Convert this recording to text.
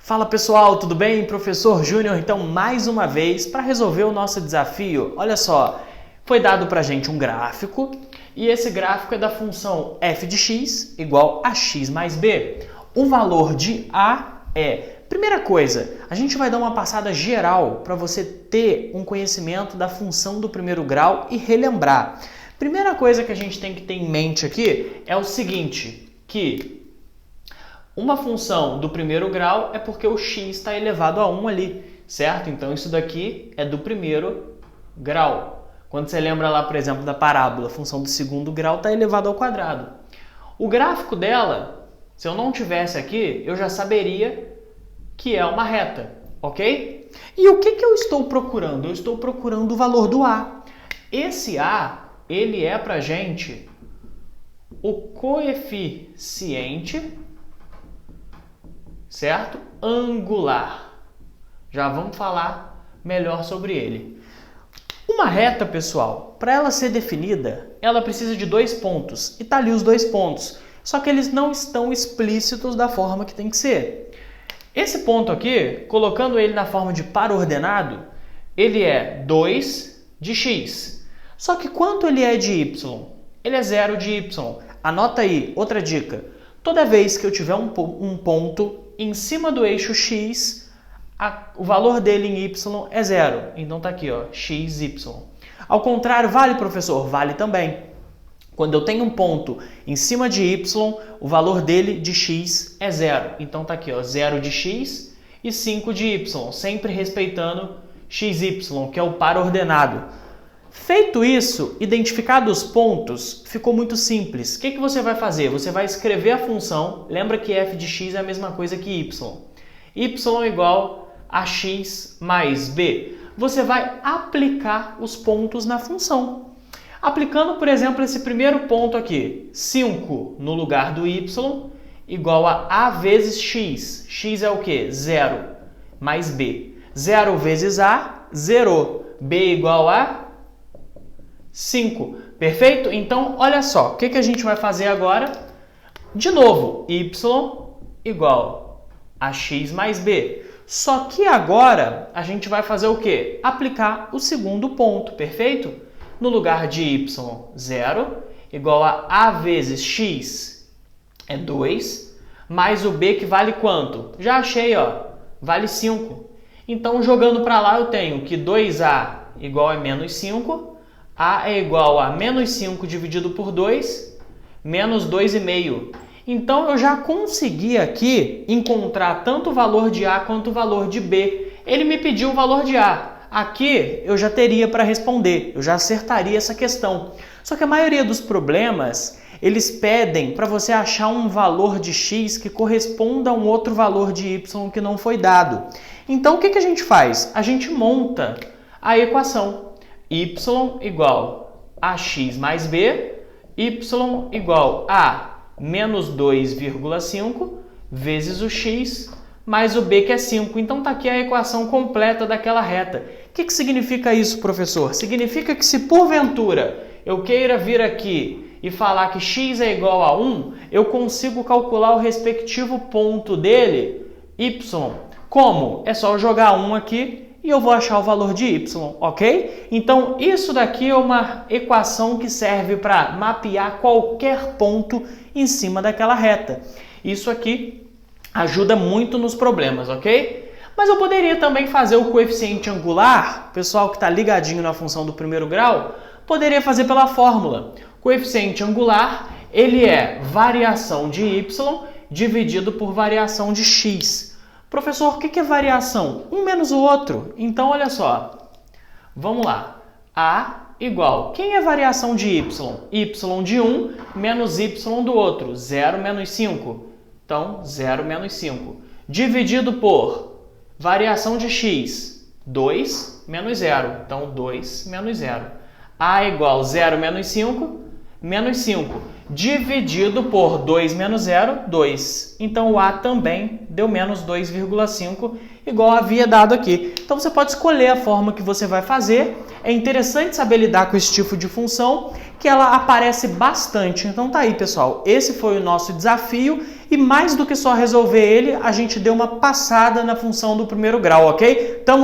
Fala pessoal, tudo bem? Professor Júnior, então mais uma vez para resolver o nosso desafio. Olha só, foi dado para a gente um gráfico e esse gráfico é da função f de x igual a x mais b. O valor de a é... Primeira coisa, a gente vai dar uma passada geral para você ter um conhecimento da função do primeiro grau e relembrar. Primeira coisa que a gente tem que ter em mente aqui é o seguinte, que uma função do primeiro grau é porque o x está elevado a 1 ali, certo? Então isso daqui é do primeiro grau. Quando você lembra lá, por exemplo, da parábola, a função do segundo grau está elevado ao quadrado. O gráfico dela, se eu não tivesse aqui, eu já saberia que é uma reta, ok? E o que eu estou procurando? Eu estou procurando o valor do a. Esse a, ele é para a gente o coeficiente, certo? Angular. Já vamos falar melhor sobre ele. Uma reta, pessoal, para ela ser definida, ela precisa de dois pontos. E tá ali os dois pontos. Só que eles não estão explícitos da forma que tem que ser. Esse ponto aqui, colocando ele na forma de par ordenado, ele é 2 de x. Só que quanto ele é de y? Ele é 0 de y. Anota aí, outra dica. Toda vez que eu tiver um ponto em cima do eixo x, o valor dele em y é 0. Então tá aqui, ó, x, y. Ao contrário, vale, professor? Vale também. Quando eu tenho um ponto em cima de y, o valor dele de x é 0. Então tá aqui, ó, 0 de x e 5 de y, sempre respeitando x, y, que é o par ordenado. Feito isso, identificados os pontos, ficou muito simples. O que você vai fazer? Você vai escrever a função, lembra que f de x é a mesma coisa que y. Y igual a x mais b. Você vai aplicar os pontos na função. Aplicando, por exemplo, esse primeiro ponto aqui, 5 no lugar do y, igual a vezes x. X é o quê? 0 mais b. 0 vezes a, 0. b igual a 5. Perfeito? Então, olha só, o que a gente vai fazer agora? De novo, y igual a x mais b. Só que agora a gente vai fazer o quê? Aplicar o segundo ponto, perfeito? No lugar de y, 0, igual a vezes x, é 2, mais o b que vale quanto? Já achei, ó, vale 5. Então, jogando para lá, eu tenho que 2a igual a menos 5, a é igual a menos 5 dividido por 2, menos 2,5. Então, eu já consegui aqui encontrar tanto o valor de a quanto o valor de b. Ele me pediu o valor de a. Aqui eu já teria para responder, eu já acertaria essa questão. Só que a maioria dos problemas, eles pedem para você achar um valor de x que corresponda a um outro valor de y que não foi dado. Então, o que a gente faz? A gente monta a equação y igual a x mais b, y igual a menos 2,5 vezes o x mais o b que é 5. Então tá aqui a equação completa daquela reta. O que significa isso, professor? Significa que se porventura eu queira vir aqui e falar que x é igual a 1, eu consigo calcular o respectivo ponto dele, y. Como? É só eu jogar 1 aqui e eu vou achar o valor de y, ok? Então isso daqui é uma equação que serve para mapear qualquer ponto em cima daquela reta. Isso aqui ajuda muito nos problemas, ok? Mas eu poderia também fazer o coeficiente angular, pessoal que está ligadinho na função do primeiro grau, poderia fazer pela fórmula. Coeficiente angular, ele é variação de y dividido por variação de x. Professor, o que é variação? Um menos o outro. Então, olha só. Vamos lá. A igual. Quem é variação de y? Y de um menos y do outro. 0 menos 5. Então, 0 menos 5. Dividido por variação de x, 2 menos 0. Então, 2 menos 0. A igual 0 menos 5, menos 5. Dividido por 2 menos 0, 2. Então, o a também deu menos 2,5, igual havia dado aqui. Então, você pode escolher a forma que você vai fazer. É interessante saber lidar com esse tipo de função, que ela aparece bastante. Então, tá aí, pessoal. Esse foi o nosso desafio. e mais do que só resolver ele, a gente deu uma passada na função do primeiro grau, ok? Tamo